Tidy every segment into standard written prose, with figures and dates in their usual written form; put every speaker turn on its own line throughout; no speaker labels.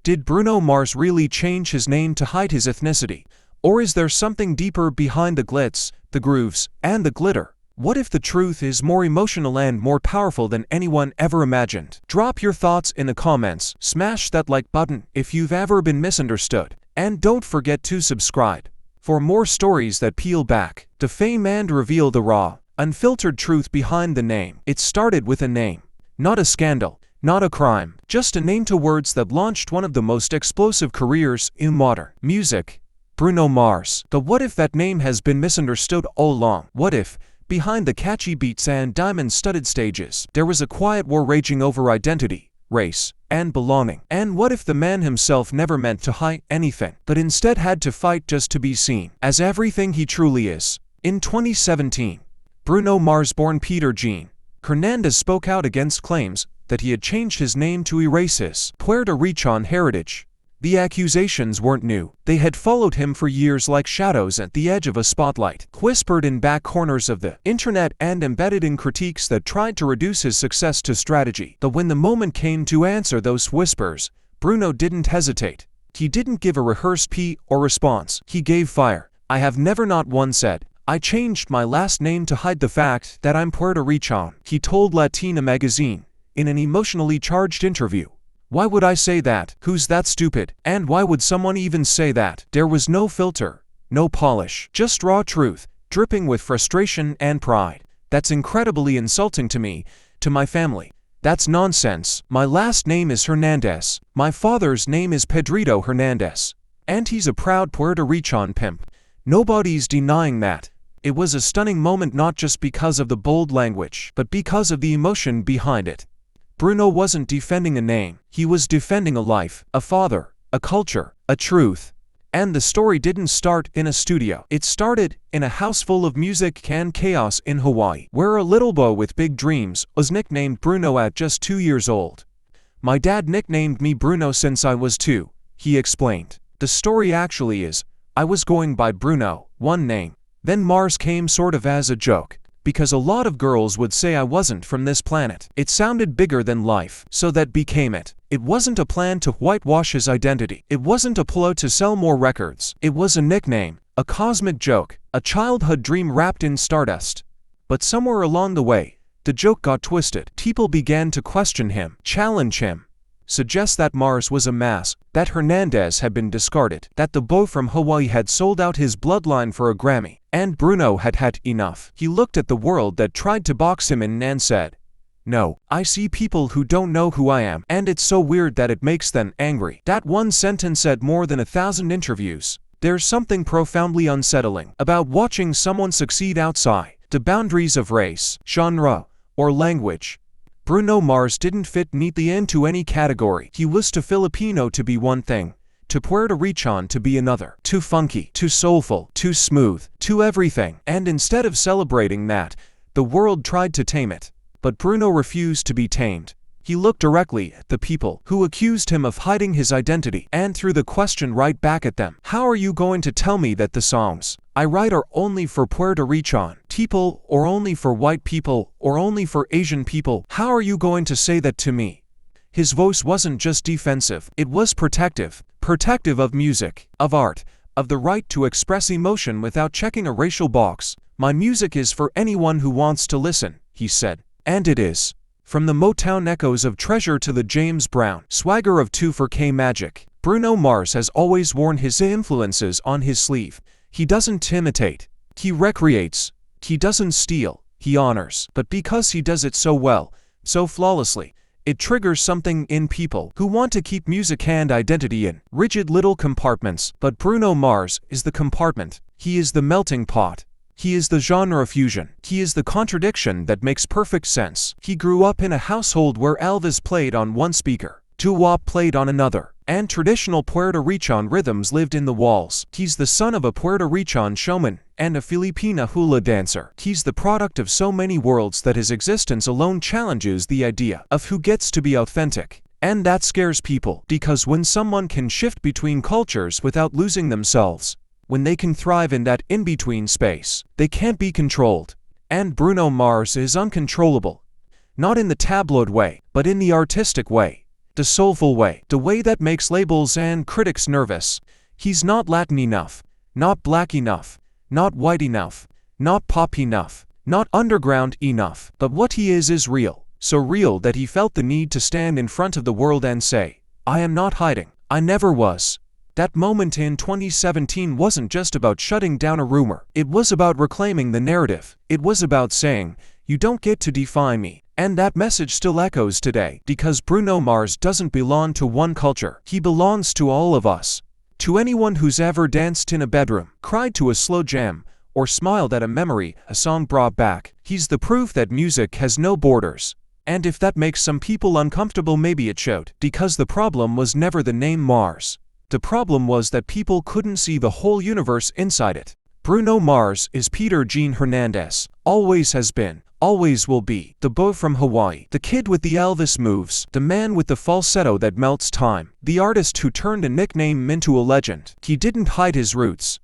Did Bruno Mars really change his name to hide his ethnicity? Or is there something deeper behind the glitz, the grooves, and the glitter? What if the truth is more emotional and more powerful than anyone ever imagined? Drop your thoughts in the comments, smash that like button if you've ever been misunderstood, and don't forget to subscribe for more stories that peel back, defame and reveal the raw, unfiltered truth behind the name. It started with a name, not a scandal, not a crime, just a name to words that launched one of the most explosive careers in modern music. Bruno Mars. But what if that name has been misunderstood all along? What if, behind the catchy beats and diamond-studded stages, there was a quiet war raging over identity, race, and belonging? And what if the man himself never meant to hide anything, but instead had to fight just to be seen as everything he truly is? In 2017, Bruno Mars, born Peter Gene Hernandez, spoke out against claims that he had changed his name to erase his Puerto Rican heritage. The accusations weren't new. They had followed him for years like shadows at the edge of a spotlight, whispered in back corners of the internet and embedded in critiques that tried to reduce his success to strategy. But when the moment came to answer those whispers, Bruno didn't hesitate. He didn't give a rehearsed P or response. He gave fire. I have never not once said, "I changed my last name to hide the fact that I'm Puerto Rican," he told Latina magazine in an emotionally charged interview. "Why would I say that? Who's that stupid? And why would someone even say that?" There was no filter, no polish, just raw truth, dripping with frustration and pride. "That's incredibly insulting to me, to my family. That's nonsense. My last name is Hernandez. My father's name is Pedrito Hernandez. And he's a proud Puerto Rican pimp. Nobody's denying that." It was a stunning moment, not just because of the bold language, but because of the emotion behind it. Bruno wasn't defending a name, he was defending a life, a father, a culture, a truth. And the story didn't start in a studio. It started in a house full of music and chaos in Hawaii, where a little boy with big dreams was nicknamed Bruno at just 2 years old. "My dad nicknamed me Bruno since I was 2, he explained. "The story actually is, I was going by Bruno, one name. Then Mars came sort of as a joke, because a lot of girls would say I wasn't from this planet. It sounded bigger than life, so that became it. It wasn't a plan to whitewash his identity. It wasn't a ploy to sell more records. It was a nickname, a cosmic joke, a childhood dream wrapped in stardust." But somewhere along the way, the joke got twisted. People began to question him, challenge him, suggest that Mars was a mask, that Hernandez had been discarded, that the boy from Hawaii had sold out his bloodline for a Grammy, and Bruno had had enough. He looked at the world that tried to box him in and said, "No, I see people who don't know who I am, and it's so weird that it makes them angry." That one sentence said more than 1,000 interviews. There's something profoundly unsettling about watching someone succeed outside the boundaries of race, genre, or language. Bruno Mars didn't fit neatly into any category. He was too Filipino to be one thing, too Puerto Rican to be another, too funky, too soulful, too smooth, too everything. And instead of celebrating that, the world tried to tame it. But Bruno refused to be tamed. He looked directly at the people who accused him of hiding his identity and threw the question right back at them. "How are you going to tell me that the songs I write are only for Puerto Rican people, or only for white people, or only for Asian people? How are you going to say that to me?" His voice wasn't just defensive, it was protective. Protective of music, of art, of the right to express emotion without checking a racial box. "My music is for anyone who wants to listen," he said. And it is. From the Motown echoes of Treasure to the James Brown swagger of 2-4-K Magic, Bruno Mars has always worn his influences on his sleeve. He doesn't imitate, he recreates. He doesn't steal, he honors. But because he does it so well, so flawlessly, it triggers something in people who want to keep music and identity in rigid little compartments. But Bruno Mars is the compartment. He is the melting pot. He is the genre fusion. He is the contradiction that makes perfect sense. He grew up in a household where Elvis played on one speaker, doo-wop played on another, and traditional Puerto Rican rhythms lived in the walls. He's the son of a Puerto Rican showman and a Filipina hula dancer. He's the product of so many worlds that his existence alone challenges the idea of who gets to be authentic. And that scares people, because when someone can shift between cultures without losing themselves, when they can thrive in that in-between space, they can't be controlled. And Bruno Mars is uncontrollable. Not in the tabloid way, but in the artistic way. the soulful way, the way that makes labels and critics nervous. He's not Latin enough, not black enough, not white enough, not pop enough, not underground enough. But what he is real, so real that he felt the need to stand in front of the world and say, "I am not hiding, I never was." That moment in 2017 wasn't just about shutting down a rumor. It was about reclaiming the narrative. It was about saying, "You don't get to define me." And that message still echoes today, because Bruno Mars doesn't belong to one culture. He belongs to all of us. To anyone who's ever danced in a bedroom, cried to a slow jam, or smiled at a memory a song brought back, he's the proof that music has no borders. And if that makes some people uncomfortable, maybe it should, because the problem was never the name Mars. The problem was that people couldn't see the whole universe inside it. Bruno Mars is Peter Gene Hernandez. Always has been, always will be. The beau from Hawaii, the kid with the Elvis moves, the man with the falsetto that melts time, the artist who turned a nickname into a legend. He didn't hide his roots.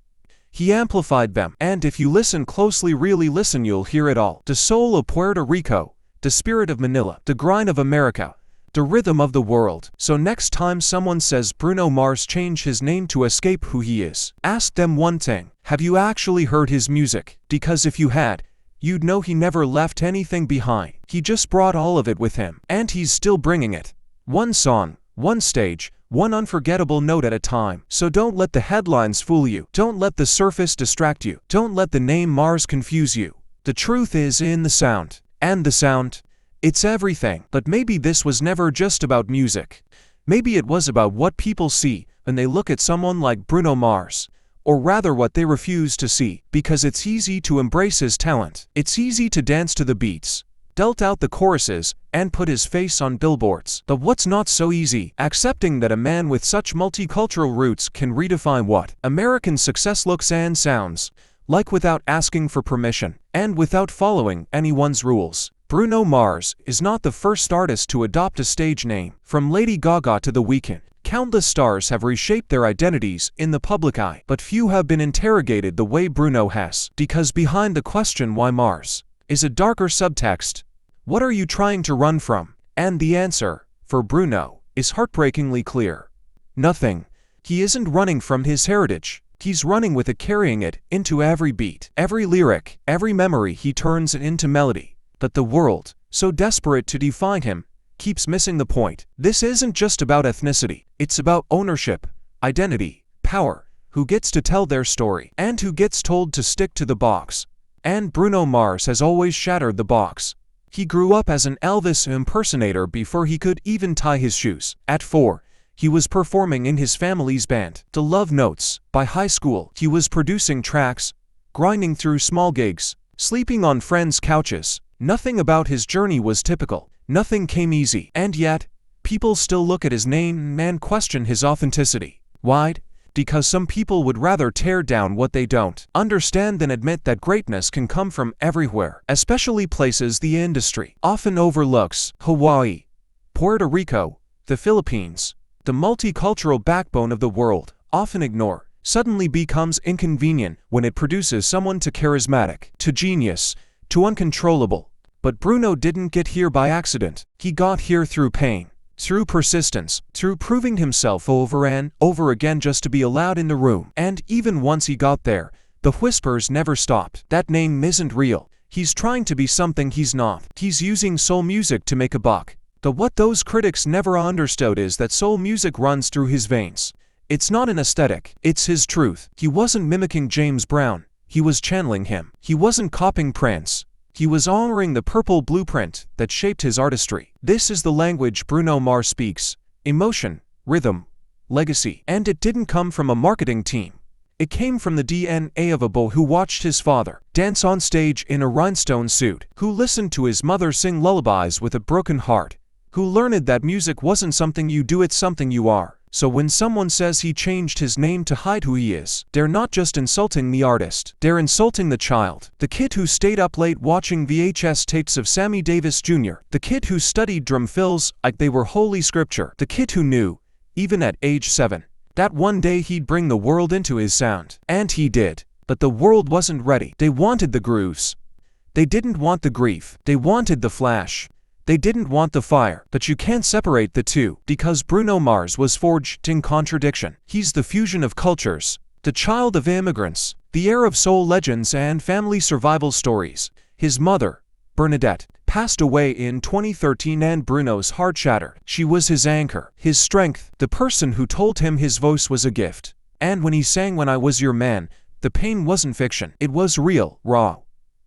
He amplified them, and if you listen closely, really listen, you'll hear it all. The soul of Puerto Rico, the spirit of Manila, the grind of America, the rhythm of the world. So next time someone says Bruno Mars changed his name to escape who he is, ask them one thing: have you actually heard his music? Because if you had, you'd know he never left anything behind. He just brought all of it with him, and he's still bringing it. One song, one stage, one unforgettable note at a time. So don't let the headlines fool you. Don't let the surface distract you. Don't let the name Mars confuse you. The truth is in the sound. And the sound, it's everything. But maybe this was never just about music. Maybe it was about what people see when they look at someone like Bruno Mars. Or rather what they refuse to see, because it's easy to embrace his talent. It's easy to dance to the beats, belt out the choruses, and put his face on billboards. But what's not so easy? Accepting that a man with such multicultural roots can redefine what American success looks and sounds like without asking for permission, and without following anyone's rules. Bruno Mars is not the first artist to adopt a stage name. From Lady Gaga to The Weeknd, countless stars have reshaped their identities in the public eye, but few have been interrogated the way Bruno has. Because behind the question why Mars is a darker subtext. What are you trying to run from? And the answer, for Bruno, is heartbreakingly clear. Nothing. He isn't running from his heritage. He's running with it, carrying it into every beat, every lyric, every memory. He turns it into melody. But the world, so desperate to define him, keeps missing the point. This isn't just about ethnicity. It's about ownership, identity, power, who gets to tell their story, and who gets told to stick to the box. And Bruno Mars has always shattered the box. He grew up as an Elvis impersonator before he could even tie his shoes. At 4, he was performing in his family's band, The Love Notes. By high school, he was producing tracks, grinding through small gigs, sleeping on friends' couches. Nothing about his journey was typical. Nothing came easy. And yet, people still look at his name and question his authenticity. Why? Because some people would rather tear down what they don't understand than admit that greatness can come from everywhere, especially places the industry often overlooks. Hawaii, Puerto Rico, the Philippines, the multicultural backbone of the world, often ignore, suddenly becomes inconvenient when it produces someone too charismatic, too genius, too uncontrollable. But Bruno didn't get here by accident. He got here through pain, through persistence, through proving himself over and over again just to be allowed in the room. And even once he got there, the whispers never stopped. That name isn't real. He's trying to be something he's not. He's using soul music to make a buck. But what those critics never understood is that soul music runs through his veins. It's not an aesthetic, it's his truth. He wasn't mimicking James Brown. He was channeling him. He wasn't copying Prince. He was honoring the purple blueprint that shaped his artistry. This is the language Bruno Mars speaks: emotion, rhythm, legacy. And it didn't come from a marketing team. It came from the DNA of a boy who watched his father dance on stage in a rhinestone suit, who listened to his mother sing lullabies with a broken heart, who learned that music wasn't something you do, it's something you are. So when someone says he changed his name to hide who he is, they're not just insulting the artist, they're insulting the child. The kid who stayed up late watching VHS tapes of Sammy Davis Jr., the kid who studied drum fills like they were holy scripture, the kid who knew, even at age 7, that one day he'd bring the world into his sound. And he did. But the world wasn't ready. They wanted the grooves. They didn't want the grief. They wanted the flash. They didn't want the fire, but you can't separate the two, because Bruno Mars was forged in contradiction. He's the fusion of cultures, the child of immigrants, the heir of soul legends and family survival stories. His mother, Bernadette, passed away in 2013 and Bruno's heart shattered. She was his anchor, his strength, the person who told him his voice was a gift. And when he sang "When I Was Your Man," the pain wasn't fiction. It was real, raw,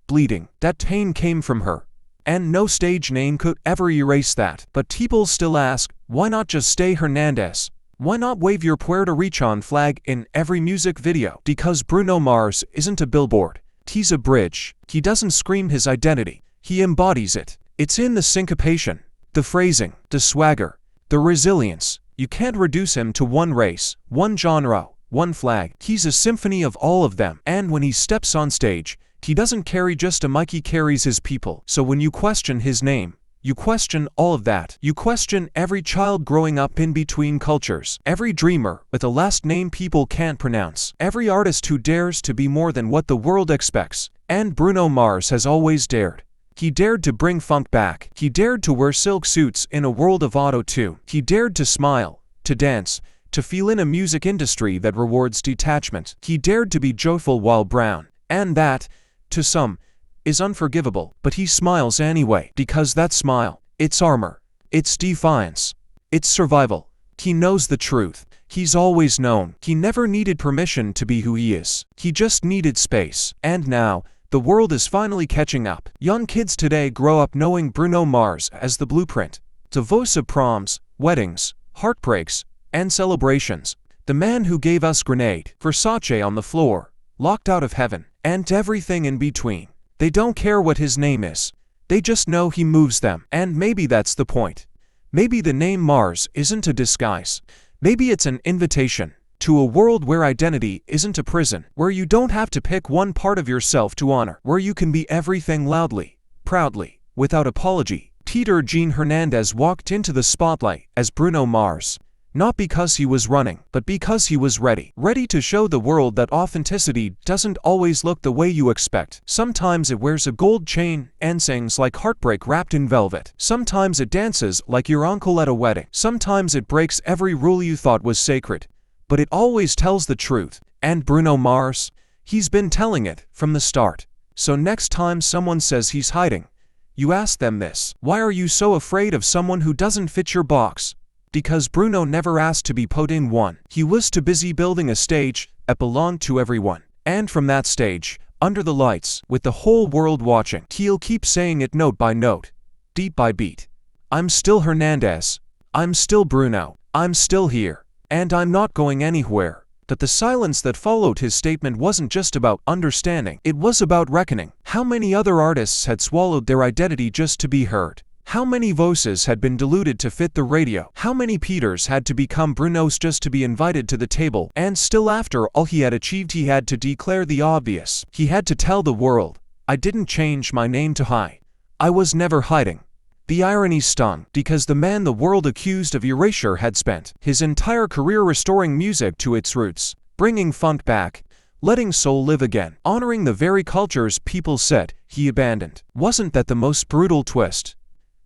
bleeding. That pain came from her. And no stage name could ever erase that. But people still ask, why not just stay Hernandez? Why not wave your Puerto Rican flag in every music video? Because Bruno Mars isn't a billboard. He's a bridge. He doesn't scream his identity. He embodies it. It's in the syncopation, the phrasing, the swagger, the resilience. You can't reduce him to one race, one genre, one flag. He's a symphony of all of them. And when he steps on stage, he doesn't carry just a mic, he carries his people. So when you question his name, you question all of that. You question every child growing up in between cultures, every dreamer with a last name people can't pronounce, every artist who dares to be more than what the world expects. And Bruno Mars has always dared. He dared to bring funk back. He dared to wear silk suits in a world of auto-tune. He dared to smile, to dance, to feel in a music industry that rewards detachment. He dared to be joyful while brown. And that, to some, is unforgivable. But he smiles anyway, because that smile, it's armor, it's defiance, it's survival. He knows the truth. He's always known. He never needed permission to be who he is. He just needed space. And now, the world is finally catching up. Young kids today grow up knowing Bruno Mars as the blueprint, the voice of proms, weddings, heartbreaks, and celebrations. The man who gave us Grenade, Versace on the floor, Locked Out of Heaven, and everything in between. They don't care what his name is. They just know he moves them. And maybe that's the point. Maybe the name Mars isn't a disguise. Maybe it's an invitation to a world where identity isn't a prison, where you don't have to pick one part of yourself to honor, where you can be everything loudly, proudly, without apology. Peter Gene Hernandez walked into the spotlight as Bruno Mars, not because he was running, but because he was ready. Ready to show the world that authenticity doesn't always look the way you expect. Sometimes it wears a gold chain and sings like heartbreak wrapped in velvet. Sometimes it dances like your uncle at a wedding. Sometimes it breaks every rule you thought was sacred. But it always tells the truth. And Bruno Mars, he's been telling it from the start. So next time someone says he's hiding, you ask them this: why are you so afraid of someone who doesn't fit your box? Because Bruno never asked to be put in one. He was too busy building a stage that belonged to everyone. And from that stage, under the lights, with the whole world watching, he'll keep saying it note by note, beat by beat. I'm still Hernandez. I'm still Bruno. I'm still here. And I'm not going anywhere. But the silence that followed his statement wasn't just about understanding. It was about reckoning. How many other artists had swallowed their identity just to be heard? How many voices had been diluted to fit the radio? How many Peters had to become Brunos just to be invited to the table? And still, after all he had achieved, he had to declare the obvious. He had to tell the world, I didn't change my name to hide. I was never hiding. The irony stung, because the man the world accused of erasure had spent his entire career restoring music to its roots, bringing funk back, letting soul live again, honoring the very cultures people said he abandoned. Wasn't that the most brutal twist?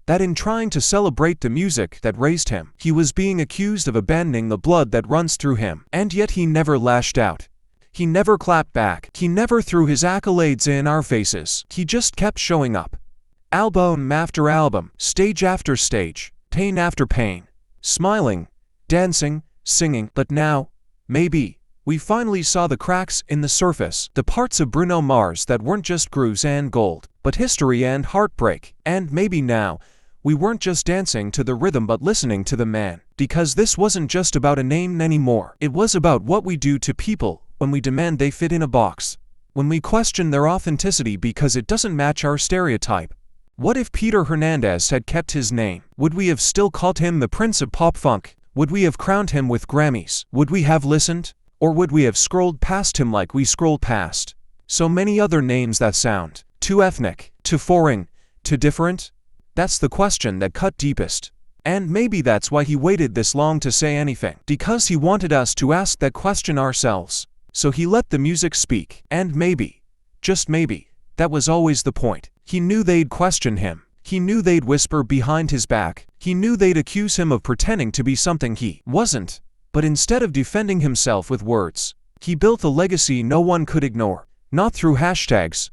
That in trying to celebrate the music that raised him, he was being accused of abandoning the blood that runs through him. And yet he never lashed out. He never clapped back. He never threw his accolades in our faces. He just kept showing up. Album after album, stage after stage, pain after pain, smiling, dancing, singing. But now, maybe, we finally saw the cracks in the surface, the parts of Bruno Mars that weren't just grooves and gold, but history and heartbreak. And maybe now, we weren't just dancing to the rhythm but listening to the man. Because this wasn't just about a name anymore. It was about what we do to people when we demand they fit in a box. When we question their authenticity because it doesn't match our stereotype. What if Peter Hernandez had kept his name? Would we have still called him the Prince of Pop Funk? Would we have crowned him with Grammys? Would we have listened? Or would we have scrolled past him like we scrolled past so many other names that sound too ethnic, too foreign, too different? That's the question that cut deepest. And maybe that's why he waited this long to say anything. Because he wanted us to ask that question ourselves. So he let the music speak. And maybe, just maybe, that was always the point. He knew they'd question him. He knew they'd whisper behind his back. He knew they'd accuse him of pretending to be something he wasn't. But instead of defending himself with words, he built a legacy no one could ignore. Not through hashtags,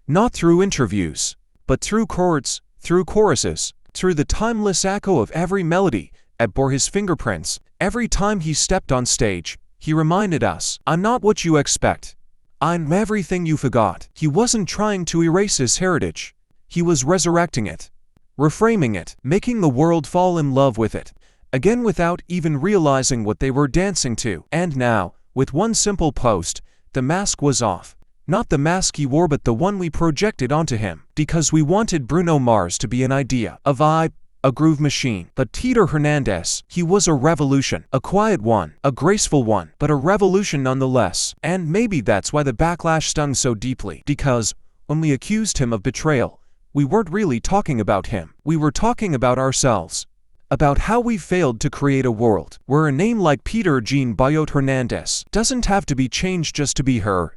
not through interviews, but through chords, through choruses, through the timeless echo of every melody that bore his fingerprints. Every time he stepped on stage, he reminded us, "I'm not what you expect. I'm everything you forgot." He wasn't trying to erase his heritage. He was resurrecting it, reframing it, making the world fall in love with it, again without even realizing what they were dancing to. And now, with one simple post, the mask was off. Not the mask he wore, but the one we projected onto him. Because we wanted Bruno Mars to be an idea, a vibe, a groove machine. But Peter Hernandez, he was a revolution. A quiet one, a graceful one, but a revolution nonetheless. And maybe that's why the backlash stung so deeply. Because when we accused him of betrayal, we weren't really talking about him. We were talking about ourselves. About how we failed to create a world where a name like Peter Gene Hernandez doesn't have to be changed just to be her.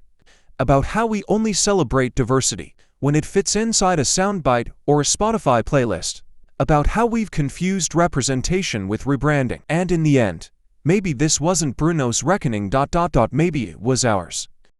About how we only celebrate diversity when it fits inside a soundbite or a Spotify playlist. About how we've confused representation with rebranding. And in the end, maybe this wasn't Bruno's reckoning. Maybe it was ours.